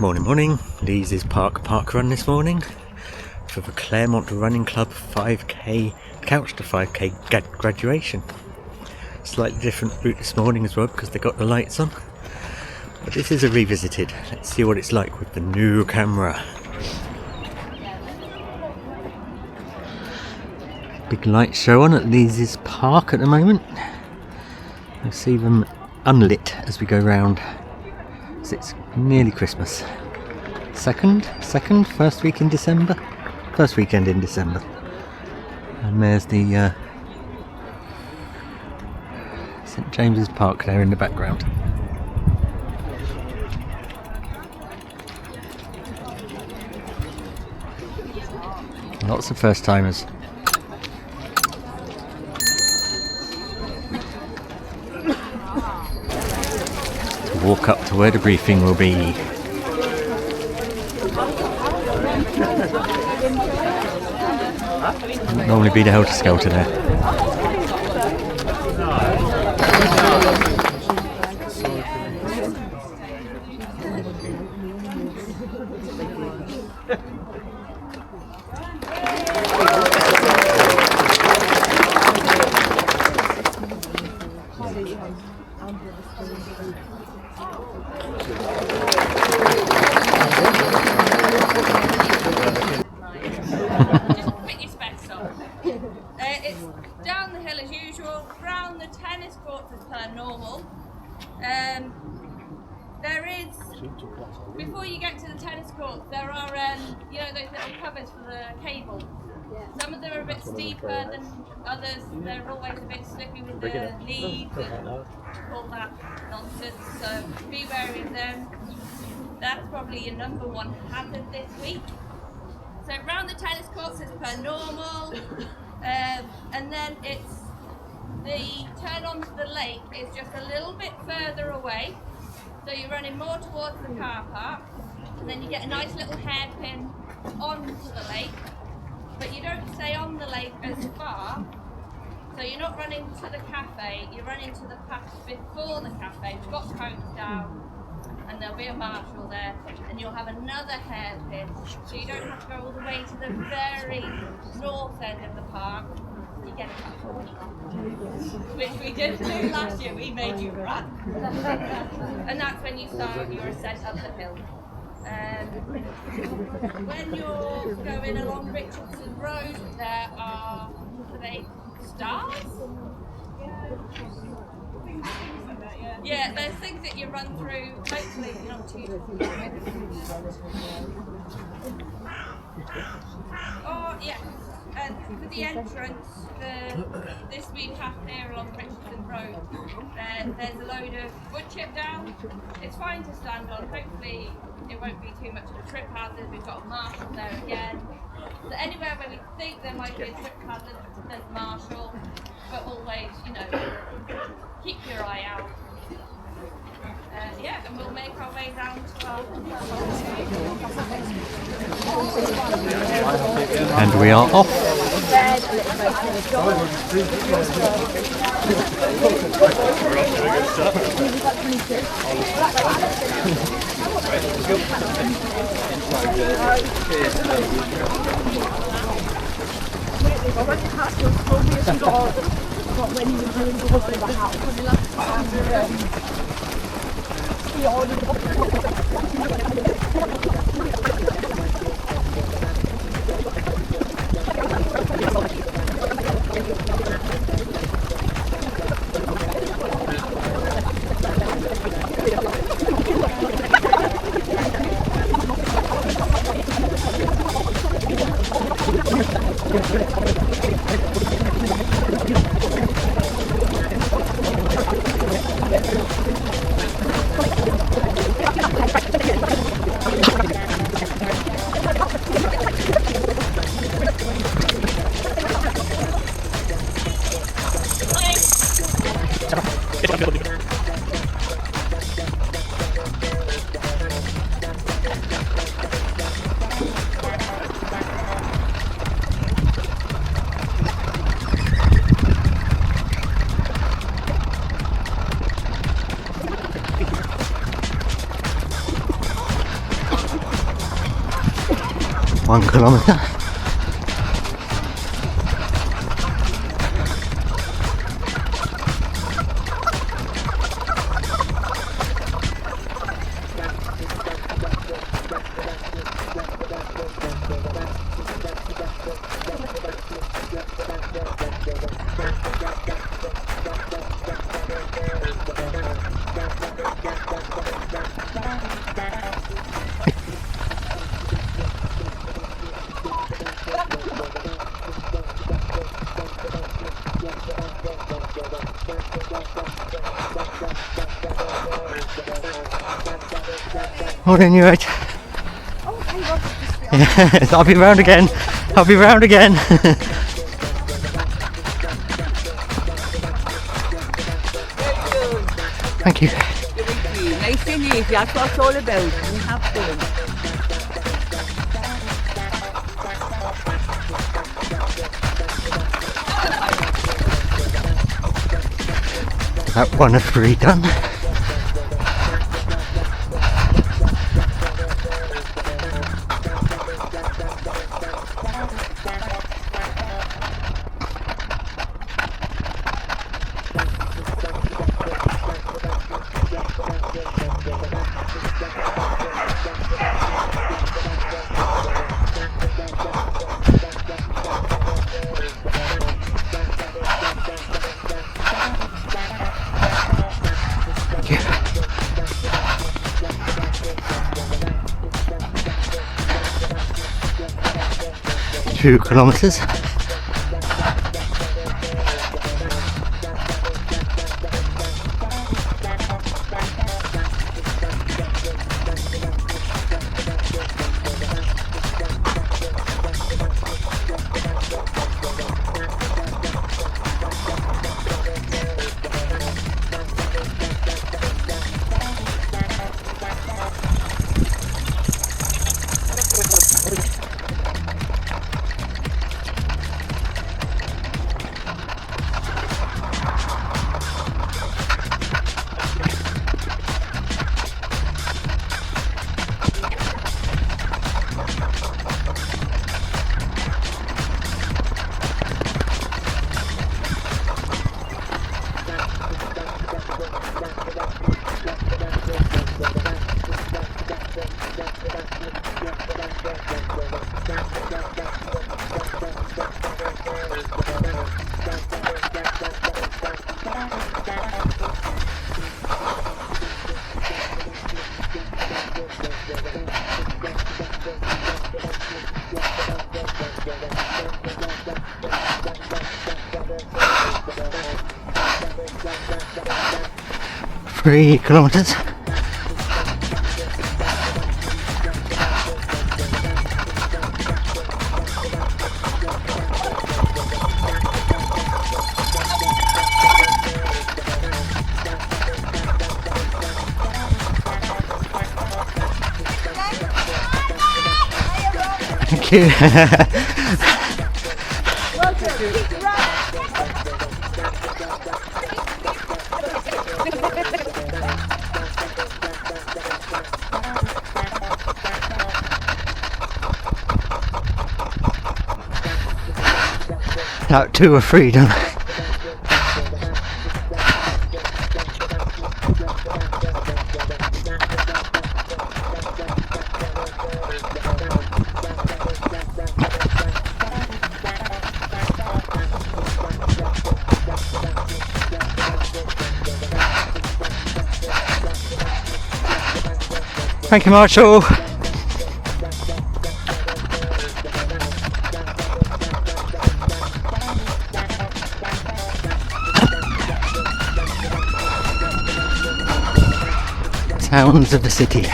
Morning. Leazes Parkrun this morning for the Claremont Running Club 5k couch to 5k graduation. Slightly different route this morning as well because they got the lights on. But this is a revisited. Let's see what it's like with the new camera. Big light show on at Leazes Park at the moment. You'll see them unlit as we go round. So it's nearly Christmas. First week in December? First weekend in December. And there's the St James's Park there in the background. Lots of first timers. Walk up to where the briefing will be. Wouldn't normally be the helter-skelter there. It's down the hill as usual, round the tennis courts as per normal. There is, before you get to the tennis courts, there are, those little covers for the cable. Some of them are a bit steeper than others. They're always a bit slippy with the leaves and all that nonsense, so be wary of them. That's probably your number one hazard this week. So round the tennis courts as per normal, and then it's the turn onto the lake is just a little bit further away. So you're running more towards the car park, and then you get a nice little hairpin onto the lake, but you don't stay on the lake as far. So you're not running to the cafe, you're running to the path before the cafe. We've got cones down, and there'll be a marshal there, and you'll have another hairpin, so you don't have to go all the way to the very north end of the park. You get a couple, which we did do last year. We made you run, and that's when you start your ascent up the hill. When you're going along Richardson Road, there are stars. Yeah, there's things that you run through, hopefully not too. Oh, yeah. And for the entrance, this week path here along Richardson Road, there's a load of wood chip down. It's fine to stand on. Hopefully it won't be too much of a trip hazard. We've got a marshal there again. So anywhere where we think there might be a trip hazard, there's marshal. But always, keep your eye out. And we'll make our way down to our... And we are off. 1 kilometre. Hold in your edge. Yes, I'll be round again. I'll be round again. Thank you. Nice and easy, that's what it's all about. We have fun. That 1 of 3 done. Two kilometres. Three kilometres. Thank you. Now 2 or 3 done. Thank you, Marshall. Sounds of the city.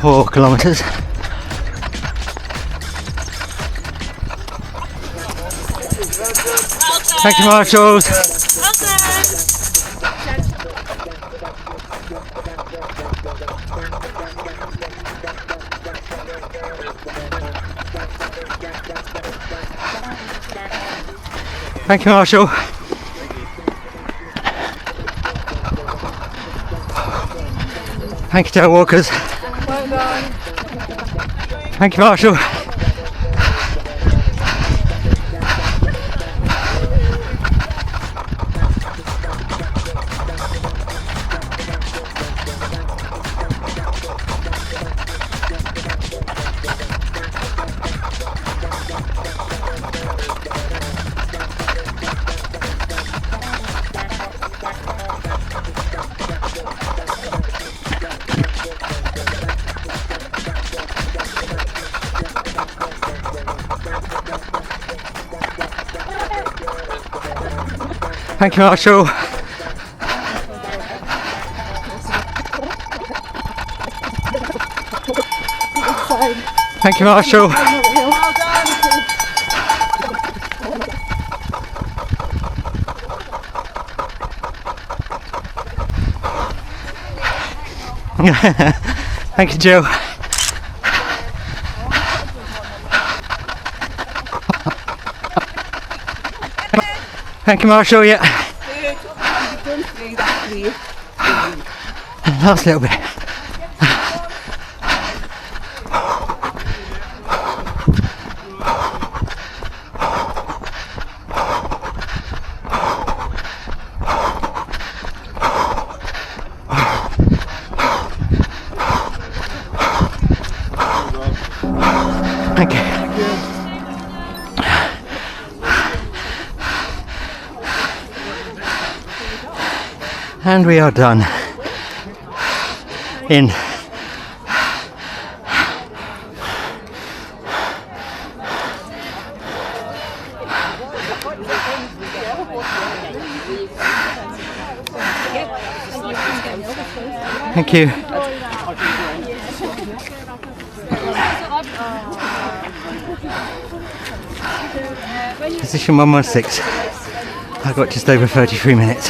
Four kilometres. Thank you, marshals. Thank you, Marshall. Thank you, tail walkers. Well done. Thank you, Marshall. Thank you, Marshall. Thank you, Marshall. Well done. Thank you, Jill. Thank you, Marshall. Yeah. Last little bit. Thank you. And we are done. In. Thank you. Position 116. I got just over 33 minutes.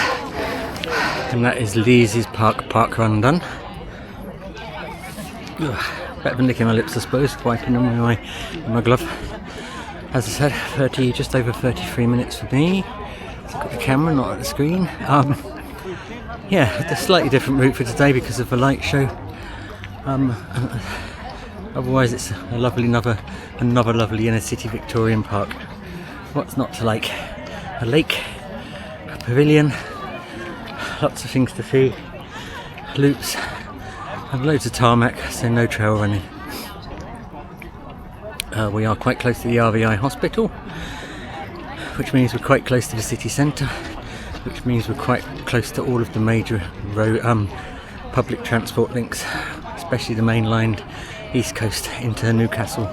And that is Leazes Parkrun done. Ugh, better than licking my lips, I suppose, wiping them with my glove. As I said, just over 33 minutes for me. So I've got the camera, not at the screen. Yeah, a slightly different route for today because of the light show. Otherwise, it's a lovely another lovely inner city Victorian park. What's not to like? A lake, a pavilion, lots of things to see, loops, and loads of tarmac, so no trail running. We are quite close to the RVI hospital, which means we're quite close to the city centre, which means we're quite close to all of the major public transport links, especially the mainline East Coast into Newcastle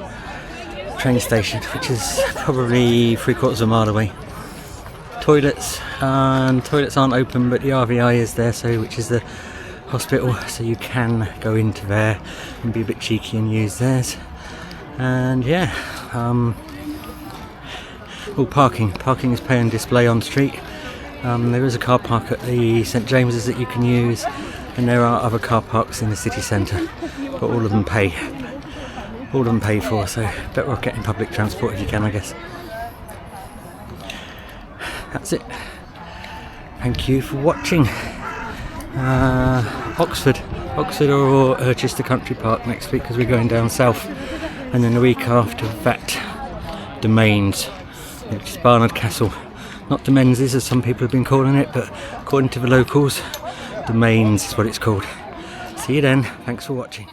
train station, which is probably 3/4 of a mile away. Toilets aren't open, but the RVI is there, so which is the hospital, so you can go into there and be a bit cheeky and use theirs. And yeah, parking is pay and display on street. There is a car park at the St James's that you can use, and there are other car parks in the city centre, but all of them pay for, so better off getting public transport if you can, I guess. That's it. Thank you for watching. Oxford or Chester Country Park next week, because we're going down south, and then the week after that, Domains, which is Barnard Castle. Not Domenses as some people have been calling it, but according to the locals, Domains is what it's called. See you then. Thanks for watching.